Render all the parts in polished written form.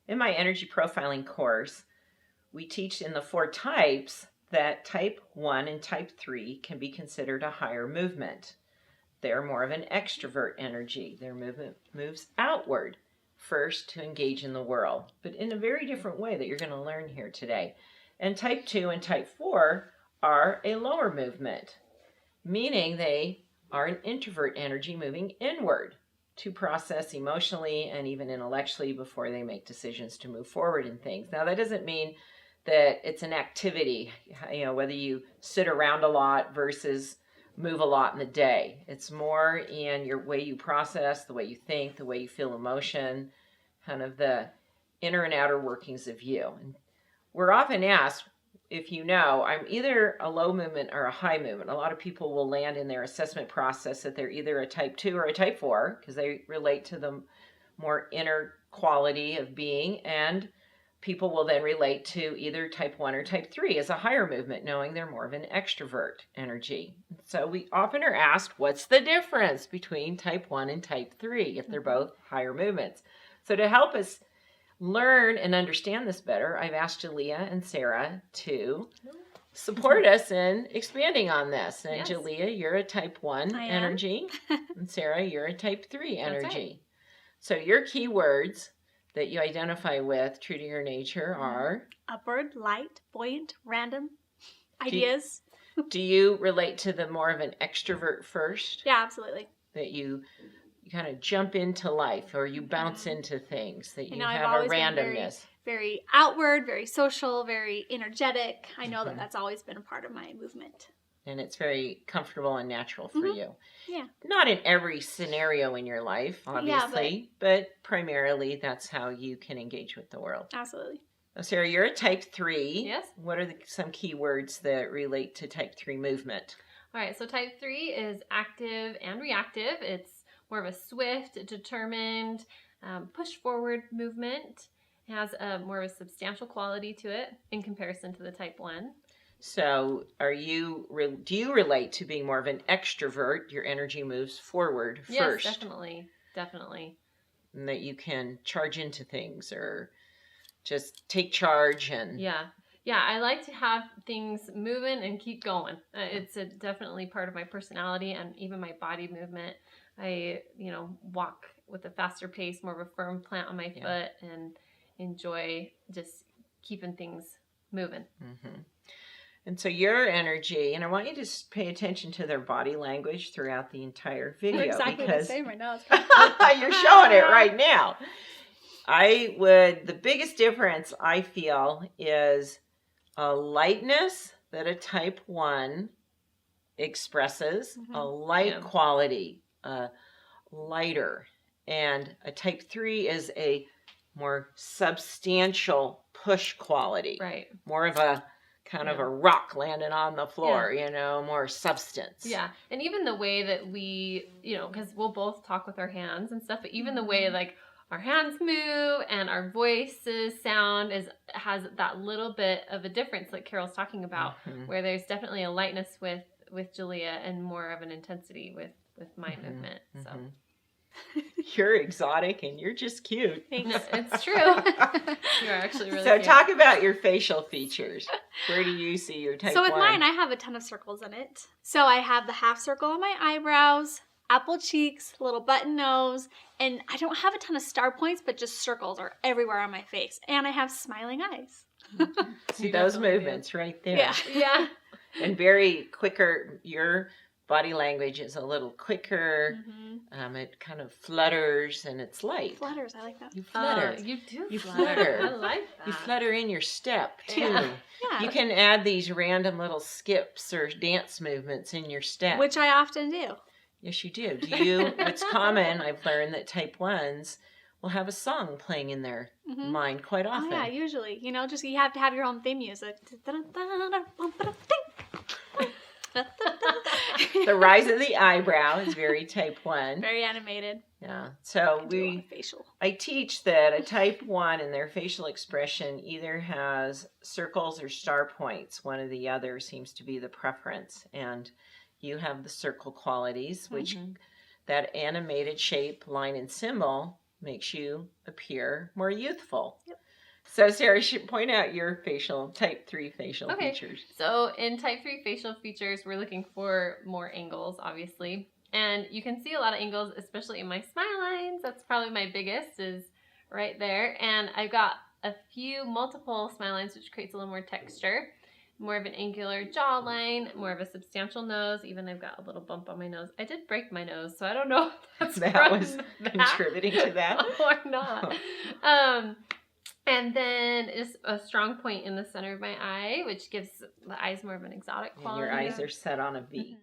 In my energy profiling course, we teach in the 4 types that type 1 and type 3 can be considered a higher movement. They're more of an extrovert energy. Their movement moves outward first to engage in the world, but in a very different way that you're going to learn here today. And type 2 and type 4 are a lower movement, meaning they are an introvert energy moving inward to process emotionally and even intellectually before they make decisions to move forward in things. Now, that doesn't mean that it's an activity, whether you sit around a lot versus move a lot in the day. It's more in your way you process, the way you think, the way you feel emotion, kind of the inner and outer workings of you. And we're often asked, if you know, I'm either a low movement or a high movement. A lot of people will land in their assessment process that they're either a type 2 or a type 4 because they relate to the more inner quality of being, and people will then relate to either type 1 or type 3 as a higher movement, knowing they're more of an extrovert energy. So we often are asked, what's the difference between type 1 and type 3 if they're both higher movements? So to help us learn and understand this better, I've asked Jaleah and Sarah to support us in expanding on this. And yes. Jaleah, you're a type 1 energy, and Sarah, you're a type 3 energy. Right. So your keywords that you identify with, true to your nature, are? Upward, light, buoyant, random, ideas. Do you relate to the more of an extrovert first? Yeah, absolutely. That you kind of jump into life, or you bounce into things, that you have I've a randomness. Very outward, very social, very energetic. I know that that's always been a part of my movement. And it's very comfortable and natural for you. Yeah. Not in every scenario in your life, obviously, but primarily that's how you can engage with the world. Absolutely. Now, Sarah, you're a type 3. Yes. What are some key words that relate to type 3 movement? All right, so type 3 is active and reactive. It's more of a swift, determined, push-forward movement. It has more of a substantial quality to it in comparison to the type 1. So do you relate to being more of an extrovert? Your energy moves forward first. Yes, definitely. And that you can charge into things or just take charge and... Yeah, I like to have things moving and keep going. It's definitely part of my personality and even my body movement. I, walk with a faster pace, more of a firm plant on my foot, and enjoy just keeping things moving. Mm-hmm. And so your energy, and I want you to pay attention to their body language throughout the entire video. They're exactly the same right now. You're showing it right now. The biggest difference I feel is a lightness that a type 1 expresses, a light quality, lighter. And a type 3 is a more substantial push quality. Right. More of a kind of a rock landing on the floor, more substance. Yeah. And even the way that we, because we'll both talk with our hands and stuff, but even the way like our hands move and our voices sound has that little bit of a difference like Carol's talking about, where there's definitely a lightness with Jaleah and more of an intensity with my movement. So You're exotic and you're just cute. Thanks. It's true. You're actually really cute. Talk about your facial features. Where do you see your type 1? So with mine, I have a ton of circles in it. So I have the half circle on my eyebrows, apple cheeks, little button nose, and I don't have a ton of star points, but just circles are everywhere on my face. And I have smiling eyes. See those movements right there. Yeah. And very quicker, your body language is a little quicker. It kind of flutters and it's light. Flutters, I like that. You flutter. You do. You flutter. I like that. You flutter in your step too. Yeah. You can add these random little skips or dance movements in your step. Which I often do. Yes, you do. It's common, I've learned, that type 1s will have a song playing in their mind quite often. Oh yeah, usually. Just you have to have your own theme music. The rise of the eyebrow is very type 1. Very animated. Yeah. So I teach that a type 1 in their facial expression either has circles or star points. One or the other seems to be the preference. And you have the circle qualities, which that animated shape, line, and symbol makes you appear more youthful. Yep. So Sarah, you should point out your type 3 facial Okay. features. So in type 3 facial features, we're looking for more angles, obviously. And you can see a lot of angles, especially in my smile lines. That's probably my biggest, is right there. And I've got a few multiple smile lines, which creates a little more texture. More of an angular jawline, more of a substantial nose. Even I've got a little bump on my nose. I did break my nose, so I don't know if that was contributing to that or not. And then just a strong point in the center of my eye, which gives the eyes more of an exotic quality. And your eyes are set on a V.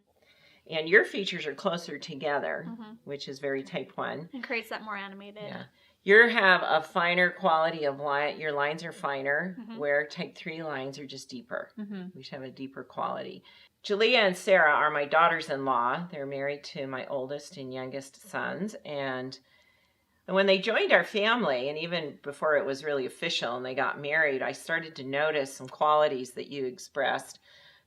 And your features are closer together, which is very type 1. And creates that more animated. Yeah. You have a finer quality of line. Your lines are finer, where type 3 lines are just deeper. We should have a deeper quality. Jaleah and Sarah are my daughters-in-law. They're married to my oldest and youngest sons. And when they joined our family, and even before it was really official and they got married, I started to notice some qualities that you expressed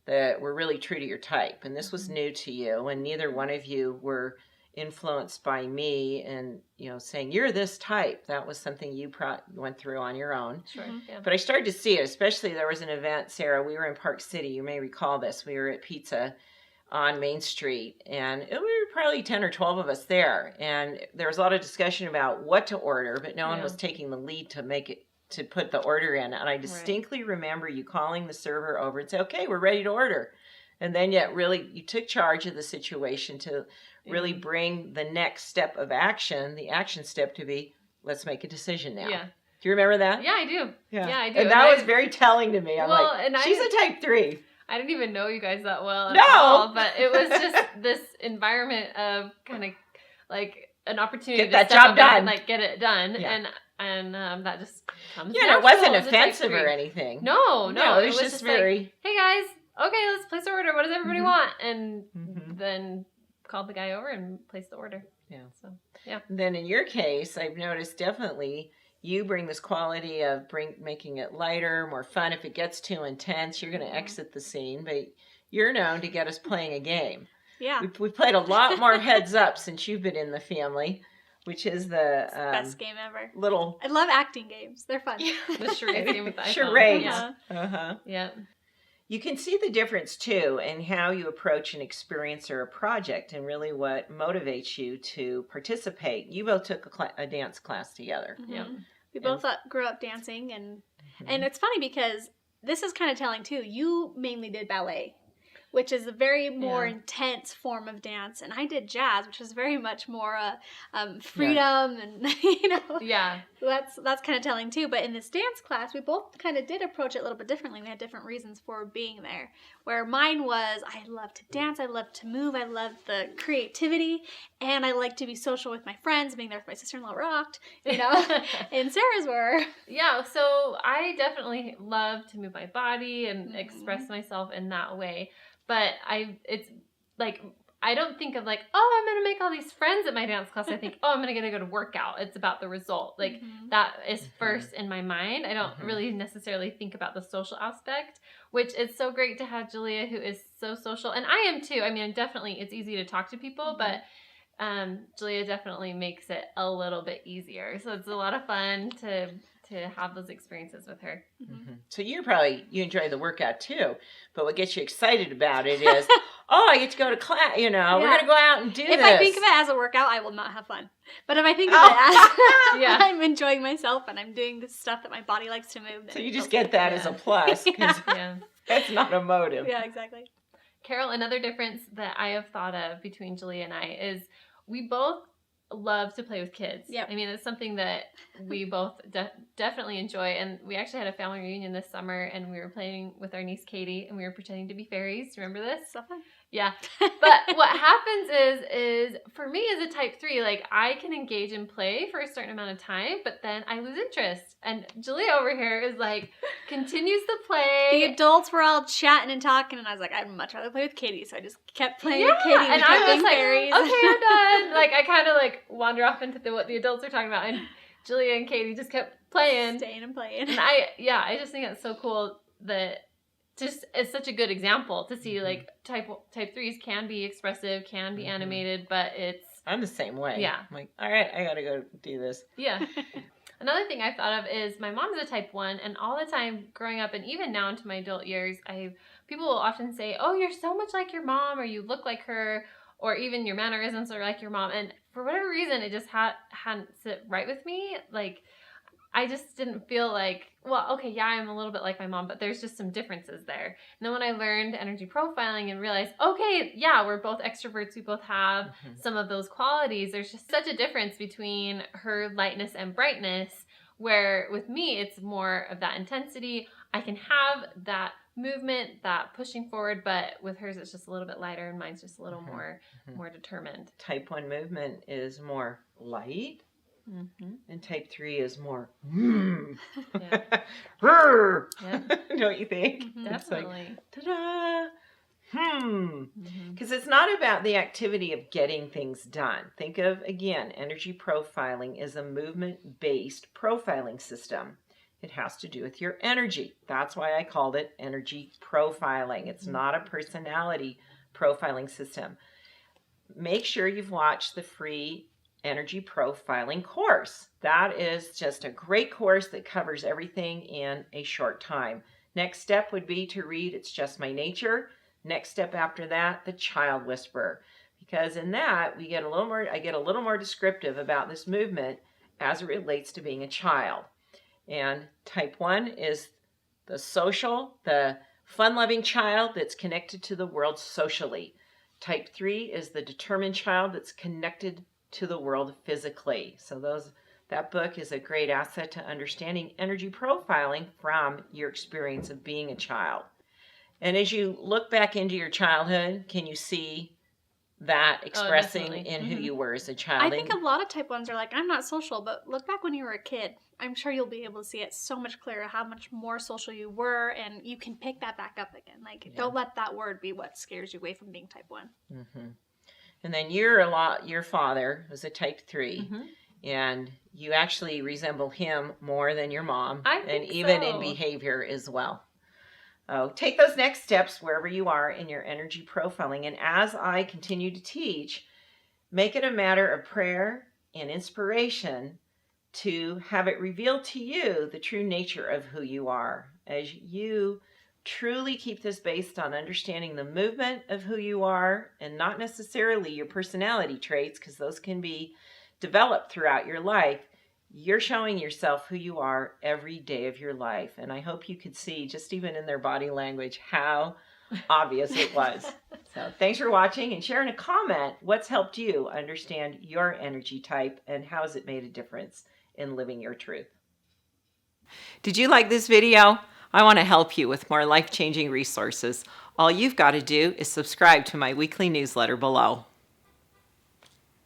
that were really true to your type. And this was new to you, and neither one of you were influenced by me and, saying, you're this type. That was something you went through on your own. Sure. Yeah. But I started to see it, especially there was an event, Sarah, we were in Park City. You may recall this. We were at Pizza on Main Street, and we were probably 10 or 12 of us there. And there was a lot of discussion about what to order, but no one was taking the lead to put the order in. And I distinctly remember you calling the server over and say, okay, we're ready to order. And then yet really you took charge of the situation to really bring the next step of action, the action step to be, let's make a decision now. Yeah. Do you remember that? Yeah, I do. Yeah, I do. And that was very telling to me. I'm she's a type 3. I didn't even know you guys that well at No! all, but it was just this environment of kind of like an opportunity Get that to step job up done. And like get it done. Yeah. And that just comes Yeah, natural it wasn't as a type offensive 3. or anything. No, it was just very... like, hey guys, okay, let's place our order. What does everybody want? And then called the guy over and placed the order. Yeah. So, yeah. Then in your case, I've noticed definitely you bring this quality of making it lighter, more fun. If it gets too intense, you're going to exit the scene, but you're known to get us playing a game. Yeah. We played a lot more heads up since you've been in the family, which is the best game ever. Little. I love acting games. They're fun. The charades game with the iPhone. Charades. Yeah. Yeah. You can see the difference, too, in how you approach an experience or a project and really what motivates you to participate. You both took a dance class together. Yeah. We both grew up dancing, and it's funny because this is kind of telling, too. You mainly did ballet, which is a very more intense form of dance, and I did jazz, which is very much more freedom and Yeah. that's kind of telling too. But in this dance class, we both kind of did approach it a little bit differently. We had different reasons for being there. Where mine was, I love to dance, I love to move, I love the creativity, and I like to be social with my friends. Being there with my sister-in-law rocked, And Sarah's were. Yeah, so I definitely love to move my body and express myself in that way. But it's like, I don't think of like, oh, I'm going to make all these friends at my dance class. I think, oh, I'm going to go to work out. It's about the result. Like that is first in my mind. I don't really necessarily think about the social aspect, which is so great to have Jaleah, who is so social. And I am too. I mean, definitely it's easy to talk to people, but Jaleah definitely makes it a little bit easier. So it's a lot of fun to have those experiences with her. So you enjoy the workout too, but what gets you excited about it is, oh, I get to go to class, we're going to go out and do this. If I think of it as a workout, I will not have fun. But if I think of it as I'm enjoying myself and I'm doing this stuff that my body likes to move. So you just get that as a plus, because that's not a motive. Yeah, exactly. Carol, another difference that I have thought of between Jaleah and I is we both love to play with kids. Yep. I mean, it's something that we both definitely enjoy. And we actually had a family reunion this summer, and we were playing with our niece Katie, and we were pretending to be fairies. Remember this? So fun. Yeah. But what happens is for me as a type 3, like I can engage in play for a certain amount of time, but then I lose interest. And Jaleah over here is like, continues to play. The adults were all chatting and talking, and I was like, I'd much rather play with Katie. So I just kept playing with Katie. And I was like, fairies. okay, I'm done. Like I kind of like wander off into what the adults are talking about, and Jaleah and Katie just kept playing. Staying and playing. And I just think it's so cool that just it's such a good example to see like type 3s can be expressive, can be animated, but it's I'm the same way. Yeah. I'm like, all right, I got to go do this. Yeah. Another thing I thought of is my mom's a type 1, and all the time growing up and even now into my adult years, people will often say, oh, you're so much like your mom, or you look like her, or even your mannerisms are like your mom. And for whatever reason, it just hadn't sit right with me. Like, I just didn't feel like, well, okay, yeah, I'm a little bit like my mom, but there's just some differences there. And then when I learned energy profiling and realized, okay, yeah, we're both extroverts, we both have some of those qualities. There's just such a difference between her lightness and brightness, where with me, it's more of that intensity. I can have that movement, that pushing forward, but with hers, it's just a little bit lighter, and mine's just a little more determined. Type 1 movement is more light. And type 3 is more Yeah. Don't you think? Definitely. It's like, ta-da! Because it's not about the activity of getting things done. Think of, again, energy profiling is a movement-based profiling system. It has to do with your energy. That's why I called it energy profiling. It's not a personality profiling system. Make sure you've watched the free energy profiling course. That is just a great course that covers everything in a short time. Next step would be to read It's Just My Nature. Next step after that, The Child Whisperer. Because in that, I get a little more descriptive about this movement as it relates to being a child. And type 1 is the social, the fun-loving child that's connected to the world socially. Type 3 is the determined child that's connected to the world physically. So that book is a great asset to understanding energy profiling from your experience of being a child. And as you look back into your childhood, can you see that expressing in who you were as a child? I think a lot of type 1s are like, I'm not social, but look back when you were a kid. I'm sure you'll be able to see it so much clearer how much more social you were, and you can pick that back up again. Like, don't let that word be what scares you away from being type 1. And then your father was a type 3, and you actually resemble him more than your mom, and even in behavior as well. Take those next steps wherever you are in your energy profiling, and as I continue to teach, make it a matter of prayer and inspiration to have it reveal to you the true nature of who you are. As you truly keep this based on understanding the movement of who you are and not necessarily your personality traits, because those can be developed throughout your life, you're showing yourself who you are every day of your life. And I hope you could see, just even in their body language, how obvious it was. So thanks for watching, and share in a comment what's helped you understand your energy type and how has it made a difference in living your truth. Did you like this video? I want to help you with more life-changing resources. All you've got to do is subscribe to my weekly newsletter below.